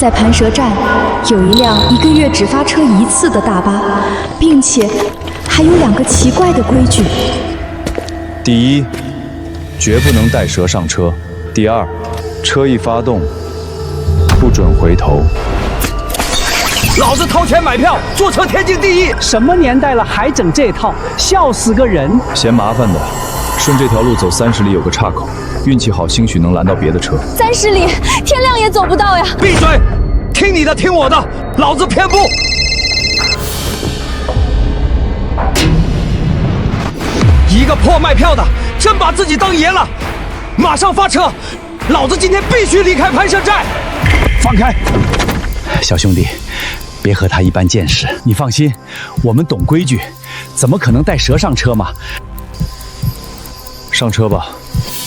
在盘蛇寨有一辆1个月只发车1次的大巴，并且还有2个奇怪的规矩。第一，绝不能带蛇上车；第二，车一发动，不准回头。老子掏钱买票，坐车天经地义。什么年代了还整这套，笑死个人！嫌麻烦的，顺这条路走30里有个岔口，运气好兴许能拦到别的车。30里，天亮也走不到呀！闭嘴！听你的，听我的，老子偏不。一个破卖票的，真把自己当爷了！马上发车，老子今天必须离开盘蛇寨。放开，小兄弟。别和他一般见识，你放心，我们懂规矩，怎么可能带蛇上车嘛？上车吧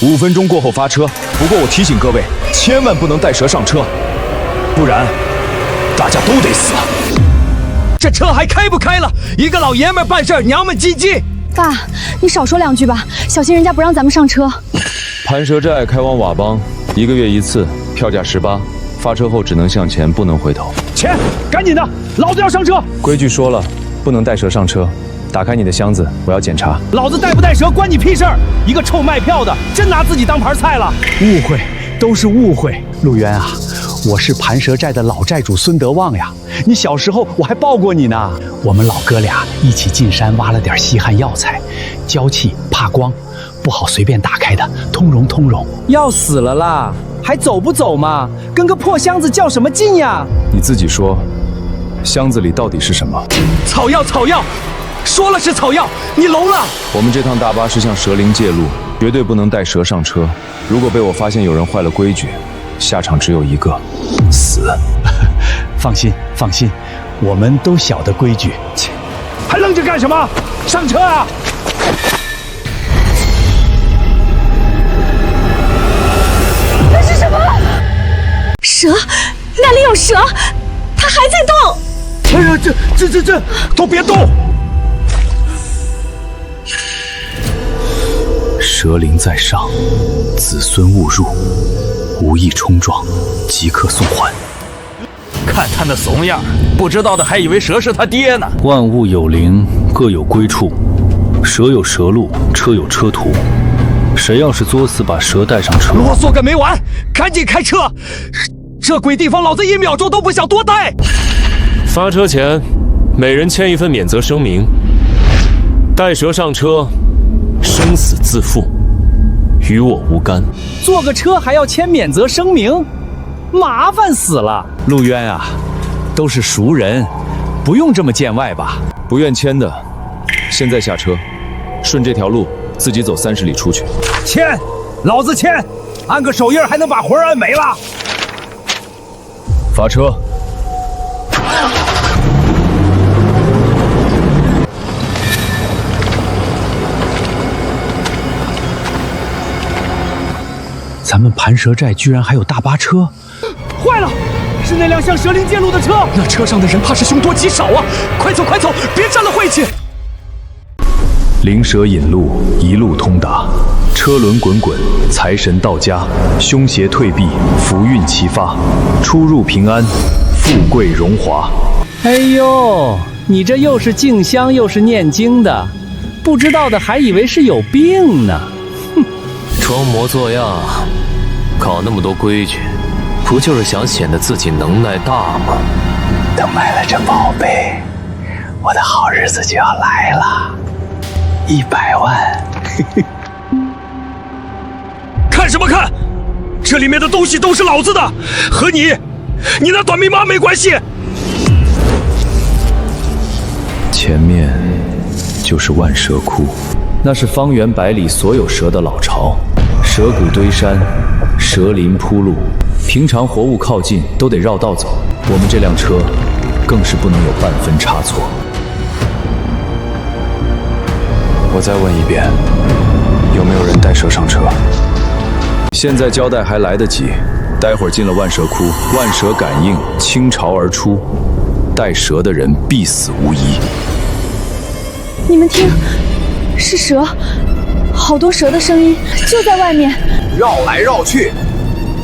，5分钟过后发车。不过我提醒各位，千万不能带蛇上车，不然大家都得死。这车还开不开了？一个老爷们办事娘们唧唧。爸，你少说2句吧，小心人家不让咱们上车。盘蛇寨开往佤邦，1个月1次，票价18。发车后只能向前，不能回头。钱，赶紧的，老子要上车。规矩说了，不能带蛇上车。打开你的箱子，我要检查。老子带不带蛇关你屁事儿！一个臭卖票的，真拿自己当盘菜了。误会，都是误会。陆渊啊，我是盘蛇寨的老寨主孙德旺呀。你小时候我还抱过你呢。我们老哥俩一起进山挖了点稀罕药材，娇气怕光，不好随便打开的，通融通融。要死了啦！还走不走嘛？跟个破箱子较什么劲呀？你自己说，箱子里到底是什么？草药，草药，说了是草药，你聋了？我们这趟大巴是向蛇灵借路，绝对不能带蛇上车。如果被我发现有人坏了规矩，下场只有一个，死。放心，放心，我们都晓得规矩。切，还愣着干什么？上车啊！蛇，那里有蛇，它还在动。哎呀，这，都别动！蛇灵在上，子孙勿入，无意冲撞，即刻送还。看他那怂样，不知道的还以为蛇是他爹呢。万物有灵，各有归处，蛇有蛇路，车有车途。谁要是作死把蛇带上车，啰嗦个没完，赶紧开车！这鬼地方，老子1秒钟都不想多待。发车前，每人签一份免责声明，带蛇上车，生死自负，与我无干。坐个车还要签免责声明，麻烦死了。陆渊啊，都是熟人，不用这么见外吧？不愿签的，现在下车，顺这条路自己走30里出去。签，老子签，按个手印还能把魂按没了。发车！咱们盘蛇寨居然还有大巴车！坏了，是那辆向蛇灵借路的车。那车上的人怕是凶多吉少啊！快走快走，别占了晦气！灵蛇引路，一路通达，车轮滚滚，财神到家，凶邪退避，福运齐发，出入平安，富贵荣华。哎呦，你这又是敬香又是念经的，不知道的还以为是有病呢。哼，装模作样，搞那么多规矩，不就是想显得自己能耐大吗？等买了这宝贝，我的好日子就要来了。100万！看什么看？这里面的东西都是老子的，和你那短命妈没关系。前面就是万蛇窟，那是方圆100里所有蛇的老巢，蛇骨堆山，蛇鳞铺路，平常活物靠近都得绕道走，我们这辆车更是不能有半分差错。我再问一遍，有没有人带蛇上车？现在交代还来得及，待会儿进了万蛇窟，万蛇感应，倾巢而出，带蛇的人必死无疑。你们听，是蛇，好多蛇的声音就在外面，绕来绕去，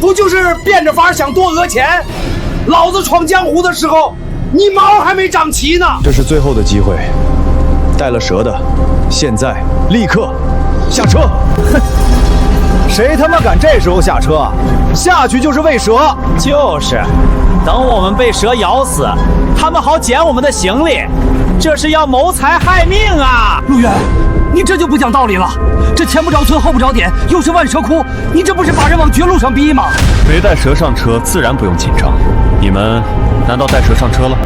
不就是变着法想多讹钱？老子闯江湖的时候，你毛还没长齐呢。这是最后的机会，带了蛇的，现在立刻下车。哼，谁他妈敢这时候下车啊？下去就是喂蛇。就是，等我们被蛇咬死，他们好捡我们的行李，这是要谋财害命啊！陆远，你这就不讲道理了。这前不着村后不着店，又是万蛇窟，你这不是把人往绝路上逼吗？没带蛇上车，自然不用紧张。你们难道带蛇上车了？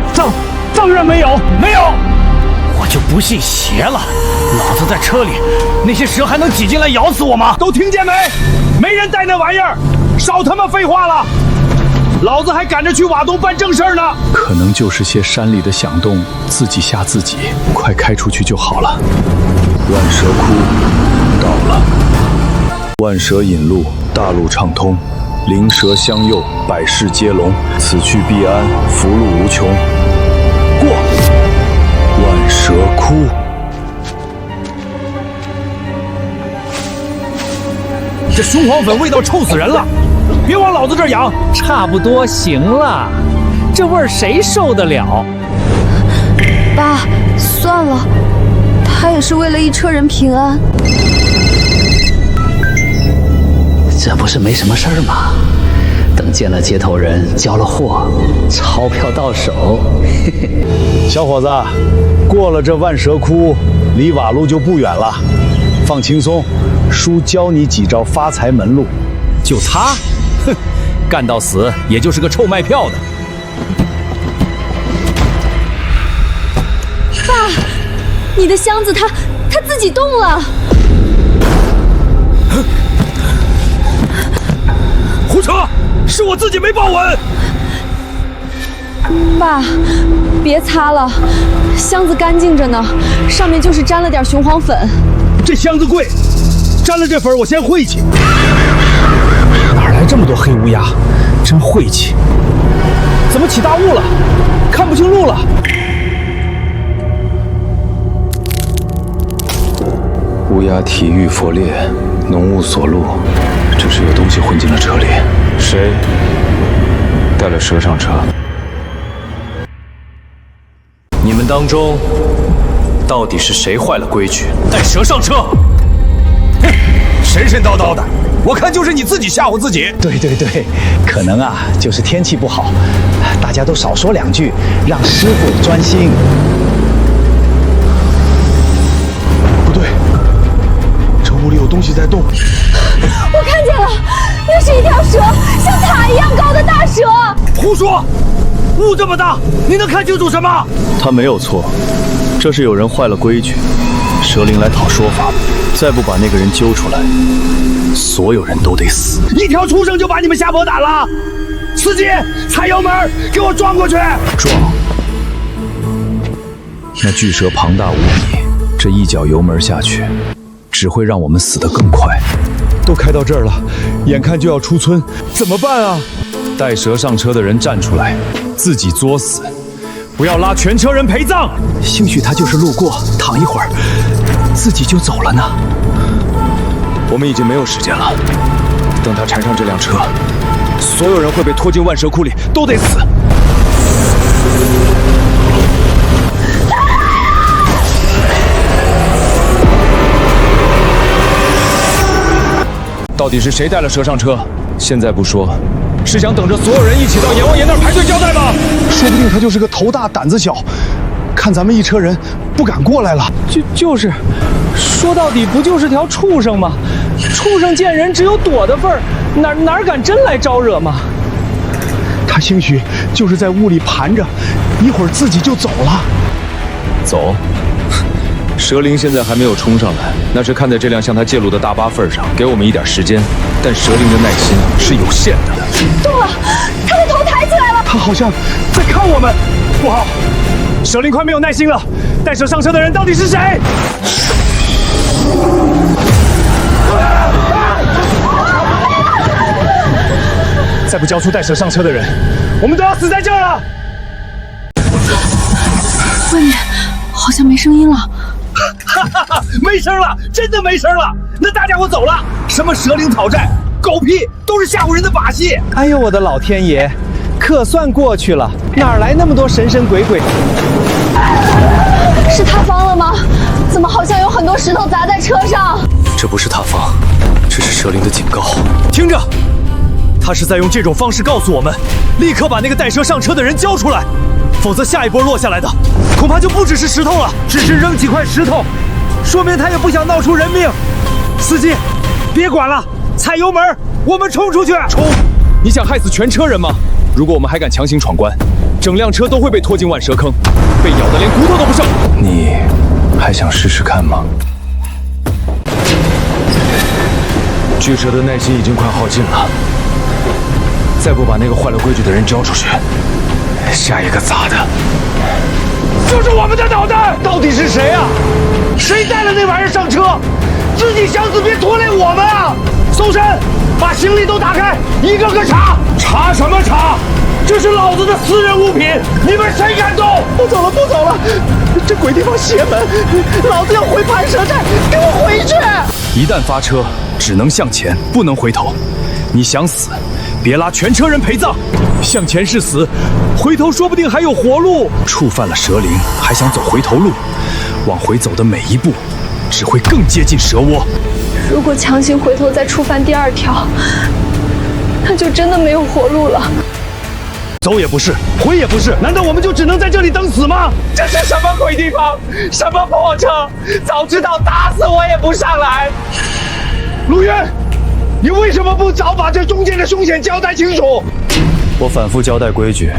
当然没有，没有。我就不信邪了，老子在车里，那些蛇还能挤进来咬死我吗？都听见没？没人带那玩意儿，少他妈废话了！老子还赶着去瓦东办正事儿呢。可能就是些山里的响动，自己吓自己，快开出去就好了。万蛇窟到了，万蛇引路，大路畅通，灵蛇相佑，百事皆隆，此去必安，福禄无穷。过万蛇窟。这雄黄粉味道臭死人了，别往老子这儿养。差不多行了，这味儿谁受得了？爸，算了，他也是为了一车人平安。这不是没什么事儿吗？等见了接头人，交了货，钞票到手。小伙子，过了这万蛇窟，离瓦路就不远了。放轻松，叔教你几招发财门路。就他，哼，干到死也就是个臭卖票的。爸，你的箱子它自己动了。胡扯！是我自己没抱稳。爸，别擦了，箱子干净着呢，上面就是沾了点雄黄粉。这箱子贵，沾了这粉我先晦气。哪来这么多黑乌鸦？真晦气！怎么起大雾了？看不清路了。乌鸦体育佛烈，浓雾锁路，只是有东西混进了车里。谁带了蛇上车？你们当中到底是谁坏了规矩，带蛇上车？哼，神神叨叨的，我看就是你自己吓唬自己。对，可能啊，就是天气不好，大家都少说两句，让师傅专心。不对，车屋里有东西在动。我看见了，那是一条蛇，像塔一样高的大蛇。胡说！雾这么大，你能看清楚什么？他没有错，这是有人坏了规矩，蛇灵来讨说法，再不把那个人揪出来，所有人都得死。一条畜生就把你们吓破胆了！司机，踩油门，给我撞过去！撞！那巨蛇庞大无比，这一脚油门下去，只会让我们死得更快。都开到这儿了，眼看就要出村，怎么办啊？带蛇上车的人站出来，自己作死，不要拉全车人陪葬。兴许他就是路过，躺一会儿，自己就走了呢。我们已经没有时间了，等他缠上这辆车，所有人会被拖进万蛇窟里，都得死。到底是谁带了蛇上车？现在不说，是想等着所有人一起到阎王爷那儿排队交代吗？说不定他就是个头大胆子小，看咱们一车人不敢过来了。就是，说到底不就是条畜生吗？畜生见人只有躲的份儿，哪敢真来招惹吗？他兴许就是在屋里盘着，一会儿自己就走了。走。蛇灵现在还没有冲上来，那是看在这辆向他借路的大巴份上，给我们一点时间。但蛇灵的耐心是有限的。动了，他的头抬起来了。他好像在看我们，不好，蛇灵快没有耐心了。带蛇上车的人到底是谁？再不交出带蛇上车的人，我们都要死在这儿了。外面好像没声音了。没声了，真的没声了。那大家伙走了，什么蛇灵讨债，狗屁，都是吓唬人的把戏。哎呦我的老天爷，可算过去了，哪来那么多神神鬼鬼？是塌方了吗？怎么好像有很多石头砸在车上？这不是塌方，这是蛇灵的警告。听着，他是在用这种方式告诉我们，立刻把那个带蛇上车的人交出来，否则下一波落下来的恐怕就不只是石头了。只是扔几块石头，说明他也不想闹出人命。司机，别管了，踩油门，我们冲出去！冲！你想害死全车人吗？如果我们还敢强行闯关，整辆车都会被拖进万蛇坑，被咬得连骨头都不剩。你还想试试看吗？巨蛇的耐心已经快耗尽了，再不把那个坏了规矩的人交出去，下一个砸的就是我们的脑袋！到底是谁啊？谁带了那玩意儿上车？自己想死别拖累我们啊！搜身，把行李都打开，一个个查！查什么查？这是老子的私人物品，你们谁敢动？不走了，不走了！这鬼地方邪门，老子要回盘蛇寨，给我回去！一旦发车，只能向前，不能回头。你想死，别拉全车人陪葬。向前是死，回头说不定还有活路。触犯了蛇灵，还想走回头路，往回走的每一步，只会更接近蛇窝。如果强行回头再触犯第二条，那就真的没有活路了。走也不是，回也不是，难道我们就只能在这里等死吗？这是什么鬼地方？什么破车？早知道打死我也不上来。陆渊，你为什么不早把这中间的凶险交代清楚？我反复交代规矩，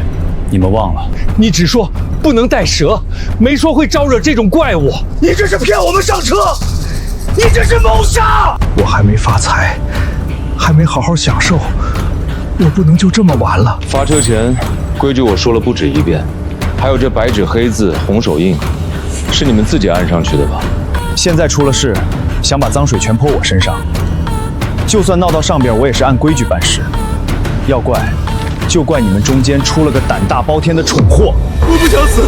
你们忘了？你只说不能带蛇，没说会招惹这种怪物。你这是骗我们上车，你这是谋杀！我还没发财，还没好好享受，我不能就这么完了。发车前，规矩我说了不止一遍，还有这白纸黑字、红手印，是你们自己按上去的吧？现在出了事，想把脏水全泼我身上，就算闹到上边，我也是按规矩办事。要怪，就怪你们中间出了个胆大包天的蠢货。我不想死，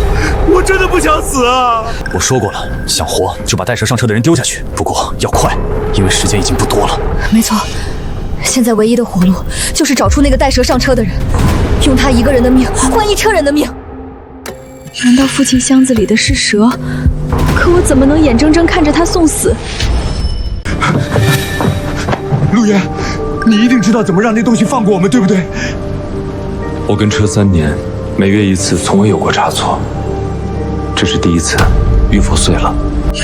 我真的不想死啊！我说过了，想活就把带蛇上车的人丢下去，不过要快，因为时间已经不多了。没错，现在唯一的活路就是找出那个带蛇上车的人，用他一个人的命换一车人的命。难道父亲箱子里的是蛇？可我怎么能眼睁睁看着他送死？陆渊，你一定知道怎么让那东西放过我们，对不对？我跟车3年，每月1次，从未有过差错。这是第一次，玉佛碎了。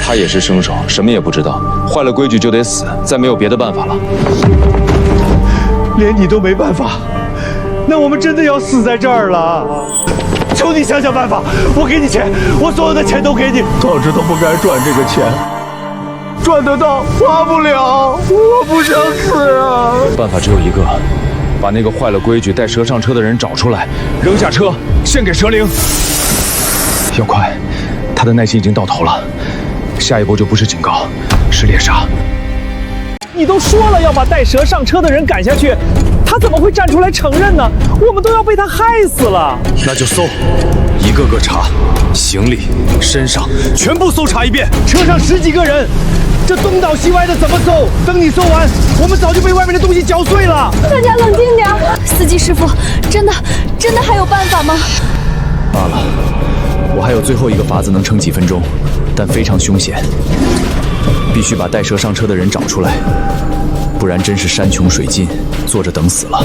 他也是生手，什么也不知道，坏了规矩就得死，再没有别的办法了。连你都没办法，那我们真的要死在这儿了。求你想想办法，我给你钱，我所有的钱都给你。早知道不该赚这个钱，赚得到花不了，我不想死啊！办法只有一个，把那个坏了规矩带蛇上车的人找出来，扔下车，献给蛇灵。要快，他的耐心已经到头了，下一步就不是警告，是猎杀。你都说了要把带蛇上车的人赶下去，他怎么会站出来承认呢？我们都要被他害死了。那就搜，一个个查，行李、身上全部搜查一遍。车上10几个人，这东倒西歪的怎么搜？等你搜完，我们早就被外面的东西搅碎了。大家冷静点，司机师傅，真的还有办法吗？罢了，我还有最后一个法子能撑几分钟，但非常凶险，必须把带蛇上车的人找出来，不然真是山穷水尽，坐着等死了。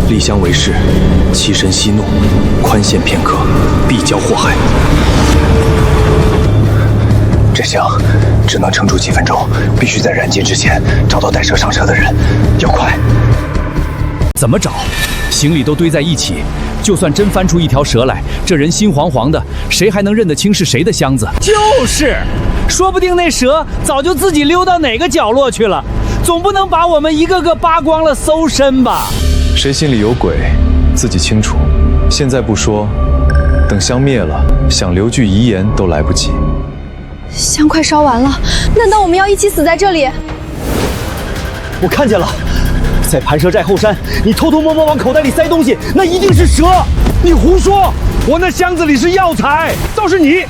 丽香为誓，欺身息怒，宽限片刻，必交祸害。这香只能撑住几分钟，必须在燃尽之前找到带蛇上车的人，要快。怎么找？行李都堆在一起，就算真翻出一条蛇来，这人心惶惶的，谁还能认得清是谁的箱子？就是，说不定那蛇早就自己溜到哪个角落去了，总不能把我们一个个扒光了搜身吧？谁心里有鬼，自己清楚。现在不说，等香灭了，想留句遗言都来不及。香快烧完了，难道我们要一起死在这里？我看见了，在盘蛇寨后山，你偷偷摸摸往口袋里塞东西，那一定是蛇。你胡说，我那箱子里是药材，倒是你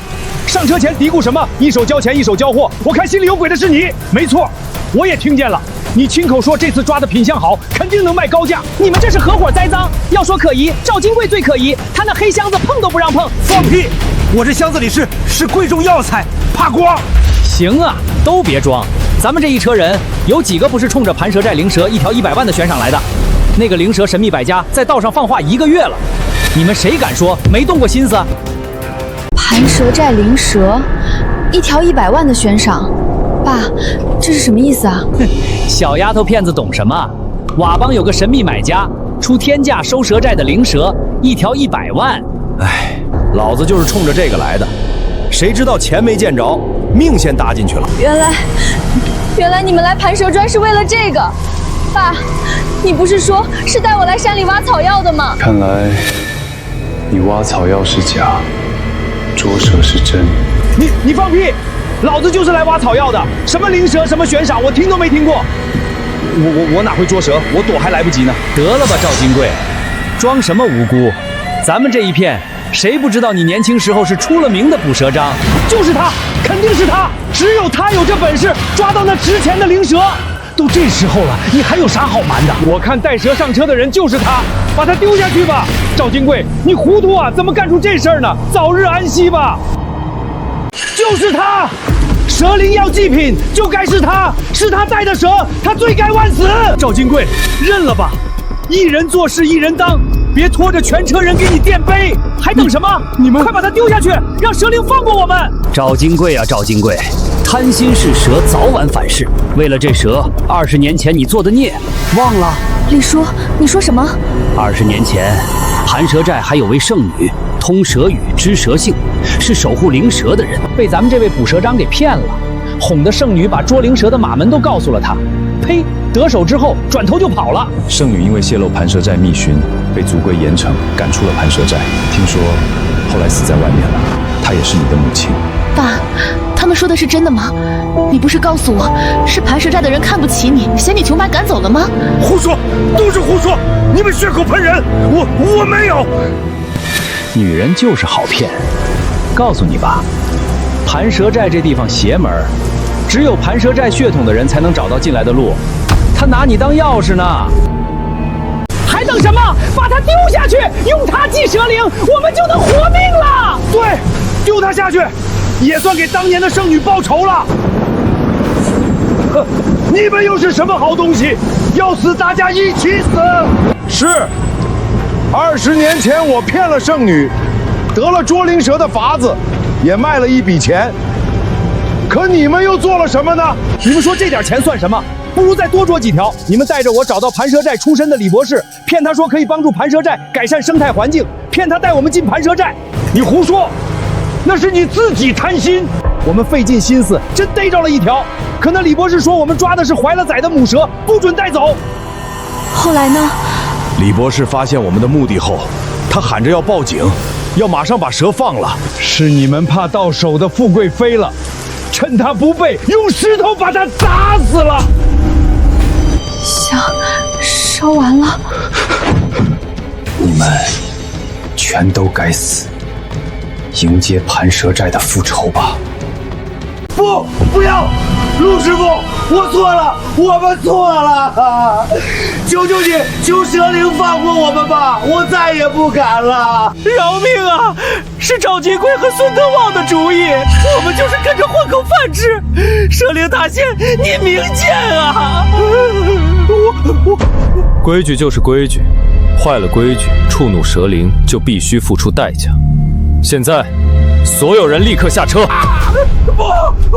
上车前嘀咕什么？一手交钱一手交货，我看心里有鬼的是你。没错，我也听见了，你亲口说这次抓的品相好，肯定能卖高价。你们这是合伙栽赃。要说可疑，赵金贵最可疑，他那黑箱子碰都不让碰。放屁！我这箱子里是贵重药材，怕光。行啊，都别装。咱们这一车人有几个不是冲着盘蛇寨灵蛇一条100万的悬赏来的？那个灵蛇神秘百家在道上放话1个月了，你们谁敢说没动过心思？盘蛇寨灵蛇，一条100万的悬赏，爸，这是什么意思啊？小丫头片子懂什么？佤邦有个神秘买家，出天价收蛇寨的灵蛇，一条100万。哎，老子就是冲着这个来的，谁知道钱没见着，命先搭进去了。原来你们来盘蛇庄是为了这个，爸，你不是说是带我来山里挖草药的吗？看来你挖草药是假，捉蛇是真。你放屁！老子就是来挖草药的，什么灵蛇，什么悬赏，我听都没听过。我哪会捉蛇？我躲还来不及呢。得了吧，赵金贵，装什么无辜？咱们这一片，谁不知道你年轻时候是出了名的捕蛇章？就是他，肯定是他，只有他有这本事抓到那值钱的灵蛇。都这时候了，你还有啥好瞒的？我看带蛇上车的人就是他，把他丢下去吧。赵金贵，你糊涂啊？怎么干出这事儿呢？早日安息吧。就是他，蛇灵要祭品就该是他，是他带的蛇，他罪该万死。赵金贵，认了吧，一人做事一人当，别拖着全车人给你垫背，还等什么？你们快把他丢下去，让蛇灵放过我们！赵金贵啊，赵金贵，贪心是蛇，早晚反噬。为了这蛇，20年前你做的孽，忘了？李叔，你说什么？20年前，盘蛇寨还有位圣女，通蛇语，知蛇性，是守护灵蛇的人，被咱们这位捕蛇章给骗了，哄得圣女把捉灵蛇的马门都告诉了他。呸！得手之后转头就跑了。圣女因为泄露盘蛇寨密讯，被族规严惩，赶出了盘蛇寨。听说后来死在外面了。她也是你的母亲。爸，他们说的是真的吗？你不是告诉我是盘蛇寨的人看不起你，嫌你穷把赶走了吗？胡说，都是胡说！你们血口喷人，我没有。女人就是好骗。告诉你吧，盘蛇寨这地方邪门，只有盘蛇寨血统的人才能找到进来的路。他拿你当钥匙呢。还等什么？把他丢下去，用他祭蛇灵，我们就能活命了。对，丢他下去，也算给当年的圣女报仇了。哼，你们又是什么好东西？要死大家一起死！是，20年前我骗了圣女，得了捉灵蛇的法子，也卖了一笔钱。可你们又做了什么呢？你们说这点钱算什么？不如再多捉几条。你们带着我找到盘蛇寨出身的李博士，骗他说可以帮助盘蛇寨改善生态环境，骗他带我们进盘蛇寨。你胡说，那是你自己贪心。我们费尽心思，真逮着了一条。可那李博士说我们抓的是怀了崽的母蛇，不准带走。后来呢？李博士发现我们的目的后，他喊着要报警，要马上把蛇放了。是你们怕到手的富贵飞了，趁他不备，用石头把他砸死了。香烧完了，你们全都该死，迎接盘蛇寨的复仇吧！不要，陆师傅，我错了，我们错了，求求你，求蛇灵放过我们吧，我再也不敢了。饶命啊！是赵金贵和孙德旺的主意，我们就是跟着混口饭吃。蛇灵大仙，你明鉴啊！规矩就是规矩，坏了规矩，触怒蛇灵就必须付出代价。现在，所有人立刻下车！不，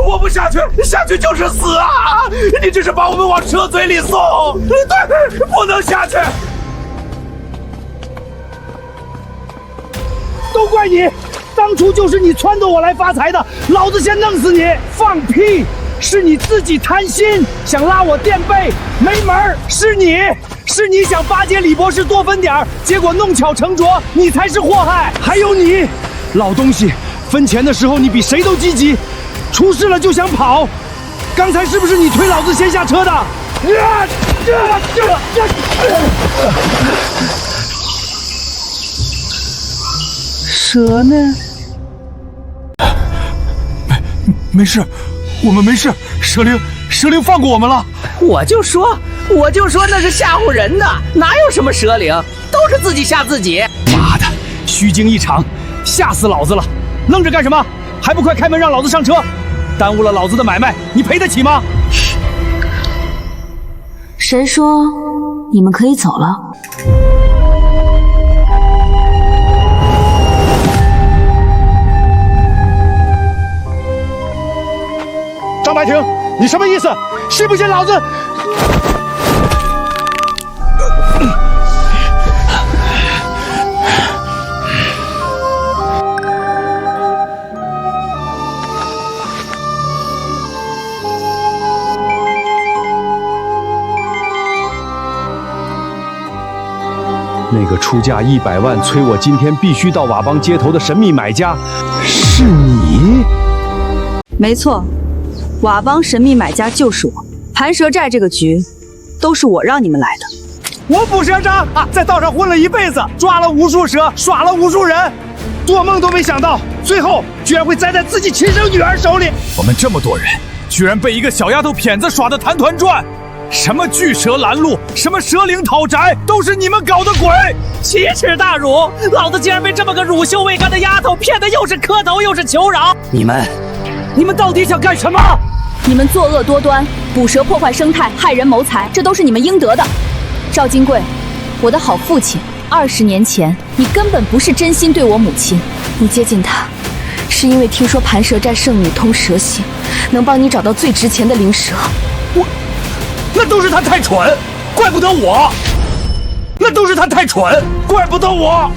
我不下去，下去就是死啊！你这是把我们往蛇嘴里送，对，不能下去。都怪你，当初就是你撺掇我来发财的，老子先弄死你！放屁！是你自己贪心，想拉我垫背，没门儿！是你想巴结李博士多分点儿，结果弄巧成拙，你才是祸害。还有你，老东西，分钱的时候你比谁都积极，出事了就想跑。刚才是不是你推老子先下车的？蛇呢？没事，我们没事。蛇灵放过我们了。我就说那是吓唬人的，哪有什么蛇灵，都是自己吓自己。妈的，虚惊一场，吓死老子了！愣着干什么？还不快开门让老子上车！耽误了老子的买卖，你赔得起吗？谁说你们可以走了？张白婷，你什么意思？信不信老子？那个出价100万催我今天必须到瓦邦街头的神秘买家，是你？没错，瓦邦神秘买家就是我。盘蛇寨这个局，都是我让你们来的。我捕蛇长啊，在道上混了一辈子，抓了无数蛇，耍了无数人，做梦都没想到，最后居然会栽在自己亲生女儿手里。我们这么多人，居然被一个小丫头片子耍得团团转。什么巨蛇拦路，什么蛇灵讨宅，都是你们搞的鬼！奇耻大辱！老子竟然被这么个乳臭未干的丫头骗得又是磕头又是求饶！你们到底想干什么？你们作恶多端，捕蛇破坏生态，害人谋财，这都是你们应得的。赵金贵，我的好父亲，20年前你根本不是真心对我母亲，你接近她，是因为听说盘蛇寨圣女通蛇性，能帮你找到最值钱的灵蛇。那都是他太蠢，怪不得我。那都是他太蠢，怪不得我。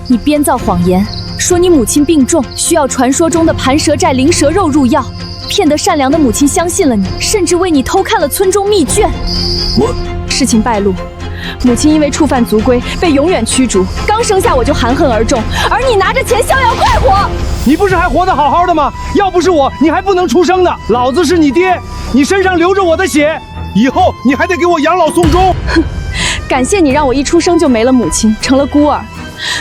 你编造谎言，说你母亲病重，需要传说中的盘蛇寨灵蛇肉入药，骗得善良的母亲相信了你，甚至为你偷看了村中密卷。事情败露，母亲因为触犯族规被永远驱逐，刚生下我就含恨而终，而你拿着钱逍遥快活。你不是还活得好好的吗？要不是我，你还不能出生呢。老子是你爹，你身上流着我的血，以后你还得给我养老送终。哼，感谢你让我一出生就没了母亲，成了孤儿。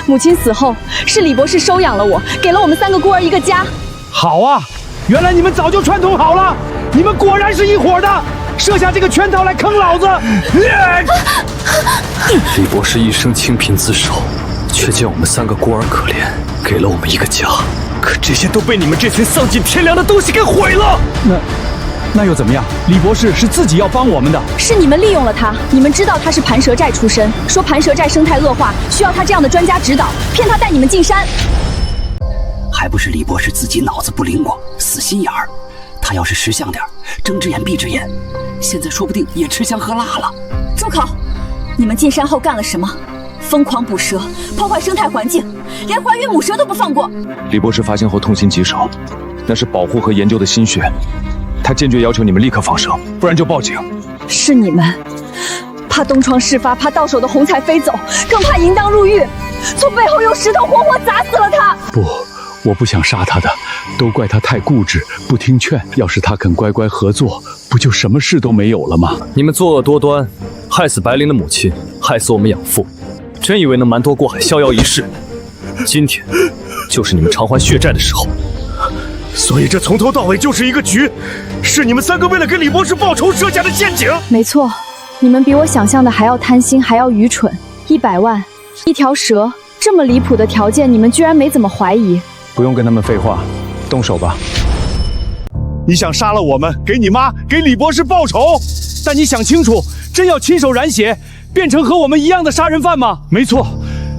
母亲死后，是李博士收养了我，给了我们3个孤儿一个家。好啊，原来你们早就串通好了，你们果然是一伙的，设下这个圈套来坑老子。李博士一生清贫自守，却见我们3个孤儿可怜，给了我们一个家。可这些都被你们这群丧尽天良的东西给毁了。那又怎么样？李博士是自己要帮我们的，是你们利用了他。你们知道他是盘蛇寨出身，说盘蛇寨生态恶化，需要他这样的专家指导，骗他带你们进山。还不是李博士自己脑子不灵光，死心眼儿。他要是识相点，睁只眼闭只眼，现在说不定也吃香喝辣了。住口！你们进山后干了什么？疯狂捕蛇，破坏生态环境，连怀孕母蛇都不放过。李博士发现后痛心疾首，那是保护和研究的心血。他坚决要求你们立刻放蛇，不然就报警。是你们怕东窗事发，怕到手的红彩飞走，更怕淫荡入狱，从背后用石头活活砸死了他。不，我不想杀他的，都怪他太固执，不听劝。要是他肯乖乖合作，不就什么事都没有了吗？你们作恶多端，害死白灵的母亲，害死我们养父，真以为能瞒多过海，逍遥一世？今天就是你们偿还血债的时候。所以这从头到尾就是一个局，是你们3个为了给李博士报仇设下的陷阱。没错，你们比我想象的还要贪心，还要愚蠢。100万，一条蛇，这么离谱的条件，你们居然没怎么怀疑。不用跟他们废话，动手吧。你想杀了我们，给你妈，给李博士报仇？但你想清楚，真要亲手染血，变成和我们一样的杀人犯吗？没错。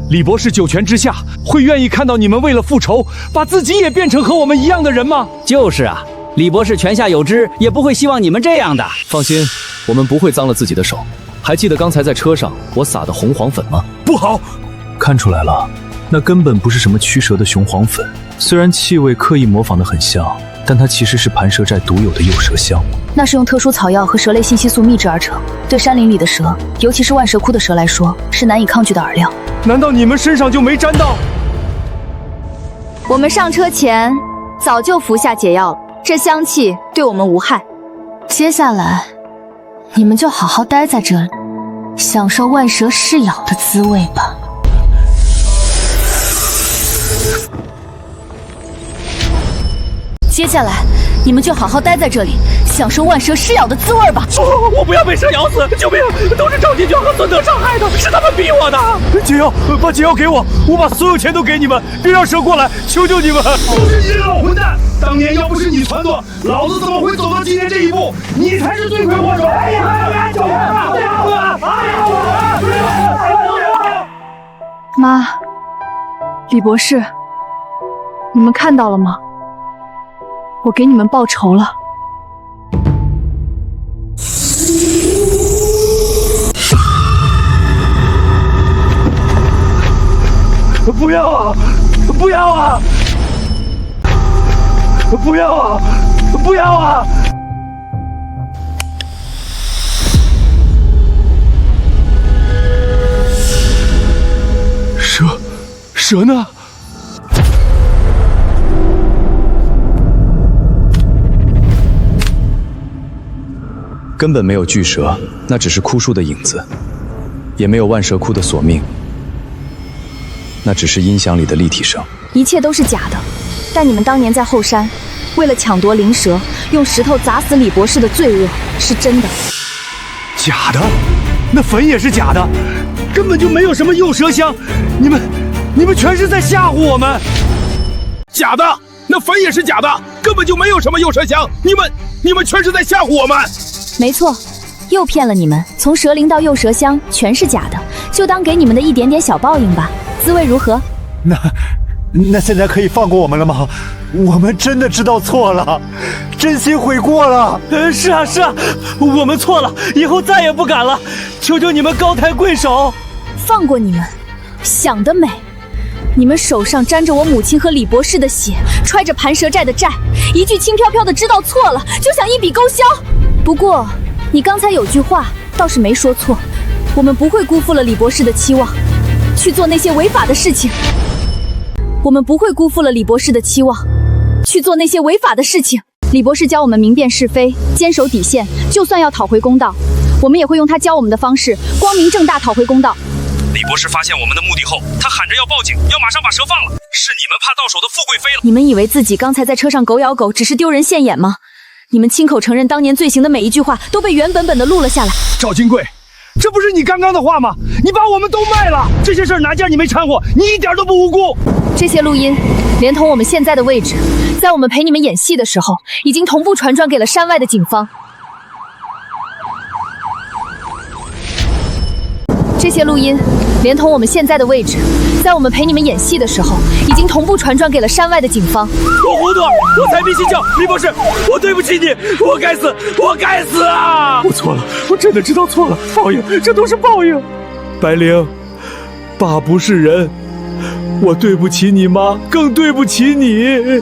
李博士9泉之下，会愿意看到你们为了复仇，把自己也变成和我们一样的人吗？就是啊，李博士泉下有知，也不会希望你们这样的。放心，我们不会脏了自己的手。还记得刚才在车上我撒的红黄粉吗？不好，看出来了，那根本不是什么驱蛇的雄黄粉，虽然气味刻意模仿得很像，但它其实是盘蛇寨独有的诱蛇香。那是用特殊草药和蛇类信息素秘制而成，对山林里的蛇，尤其是万蛇窟的蛇来说，是难以抗拒的饵料。难道你们身上就没沾到？我们上车前早就服下解药了，这香气对我们无害。接下来，你们就好好待在这里，享受万蛇噬咬的滋味吧。接下来，你们就好好待在这里，享受万蛇噬咬的滋味吧！我不要被蛇咬死！救命！都是赵金娟和孙德伤害的，是他们逼我的！解药，把解药给我，我把所有钱都给你们，别让蛇过来，求求你们！都是你这老混蛋！当年要不是你撺掇，老子怎么会走到今天这一步？你才是罪魁祸首！哎呀！妈，李博士，你们看到了吗？我给你们报仇了。不要啊！不要啊！不要啊！不要啊！蛇呢？根本没有巨蛇，那只是枯树的影子，也没有万蛇窟的索命，那只是音响里的立体声。一切都是假的，但你们当年在后山为了抢夺灵蛇，用石头砸死李博士的罪恶是真的。假的？那坟也是假的，根本就没有什么诱蛇香。你们全是在吓唬我们！假的，那坟也是假的，根本就没有什么诱蛇香。你们全是在吓唬我们！没错，又骗了你们。从蛇灵到诱蛇香全是假的，就当给你们的一点点小报应吧。滋味如何？那现在可以放过我们了吗？我们真的知道错了，真心悔过了。是啊，我们错了，以后再也不敢了。求求你们高抬贵手，放过你们，想得美！你们手上沾着我母亲和李博士的血，揣着盘蛇寨的债，一句轻飘飘的知道错了，就想一笔勾销。不过，你刚才有句话倒是没说错，我们不会辜负了李博士的期望，去做那些违法的事情。我们不会辜负了李博士的期望，去做那些违法的事情。李博士教我们明辨是非，坚守底线，就算要讨回公道，我们也会用他教我们的方式，光明正大讨回公道。李博士发现我们的目的后，他喊着要报警，要马上把蛇放了。是你们怕到手的富贵妃了。你们以为自己刚才在车上狗咬狗只是丢人现眼吗？你们亲口承认当年罪行的每一句话都被原本的录了下来。赵金贵，这不是你刚刚的话吗？你把我们都卖了，这些事儿哪件你没掺和？你一点都不无辜。这些录音连同我们现在的位置，在我们陪你们演戏的时候，已经同步传转给了山外的警方。这些录音连同我们现在的位置，在我们陪你们演戏的时候，已经同步传转给了山外的警方。我糊涂，我财迷心窍，李博士，我对不起你，我该死啊！我错了，我真的知道错了，报应，这都是报应。白灵，爸不是人，我对不起你妈，更对不起你。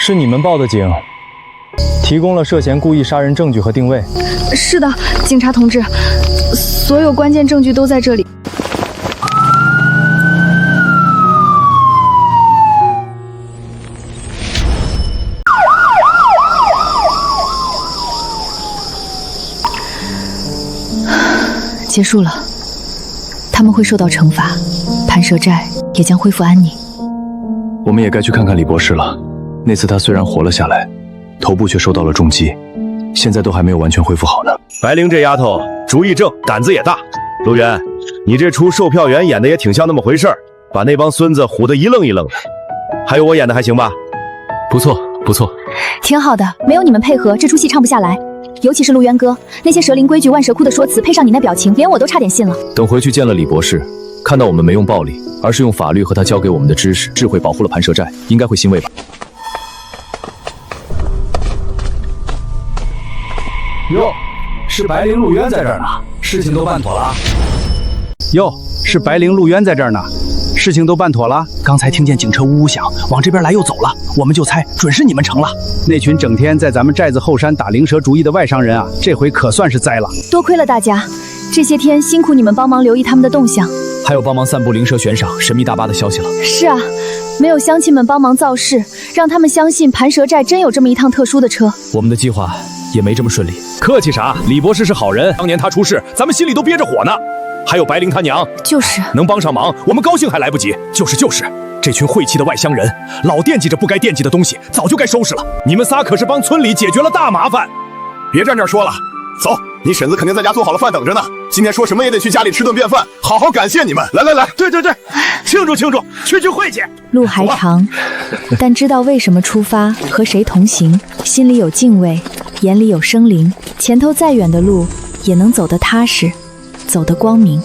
是你们报的警，提供了涉嫌故意杀人证据和定位。是的，警察同志，所有关键证据都在这里。结束了，他们会受到惩罚，盘蛇寨也将恢复安宁。我们也该去看看李博士了。那次他虽然活了下来，头部却受到了重击，现在都还没有完全恢复好呢。白灵这丫头主意正，胆子也大。陆源，你这出售票员演的也挺像那么回事儿，把那帮孙子唬得一愣一愣的。还有我演的还行吧？不错，不错，挺好的。没有你们配合，这出戏唱不下来。尤其是陆渊哥，那些蛇灵规矩、万蛇窟的说辞，配上你那表情，连我都差点信了。等回去见了李博士，看到我们没用暴力，而是用法律和他教给我们的知识、智慧保护了盘蛇寨，应该会欣慰吧。哟，是白灵陆渊在这儿呢，事情都办妥了。哟，是白灵陆渊在这儿呢，事情都办妥了。刚才听见警车呜呜响，往这边来又走了，我们就猜准是你们成了。那群整天在咱们寨子后山打灵蛇主意的外商人啊，这回可算是栽了。多亏了大家，这些天辛苦你们帮忙留意他们的动向，还有帮忙散布灵蛇悬赏、神秘大巴的消息了。是啊，没有乡亲们帮忙造势，让他们相信盘蛇寨真有这么一趟特殊的车，我们的计划也没这么顺利。客气啥？李博士是好人，当年他出事，咱们心里都憋着火呢。还有白灵他娘，就是能帮上忙，我们高兴还来不及。就是，这群晦气的外乡人，老惦记着不该惦记的东西，早就该收拾了。你们仨可是帮村里解决了大麻烦。别站这儿说了，走，你婶子肯定在家做好了饭等着呢。今天说什么也得去家里吃顿便饭，好好感谢你们。来，对，庆祝，去会去。路还长，但知道为什么出发，和谁同行，心里有敬畏，眼里有生灵，前头再远的路也能走得踏实，走得光明。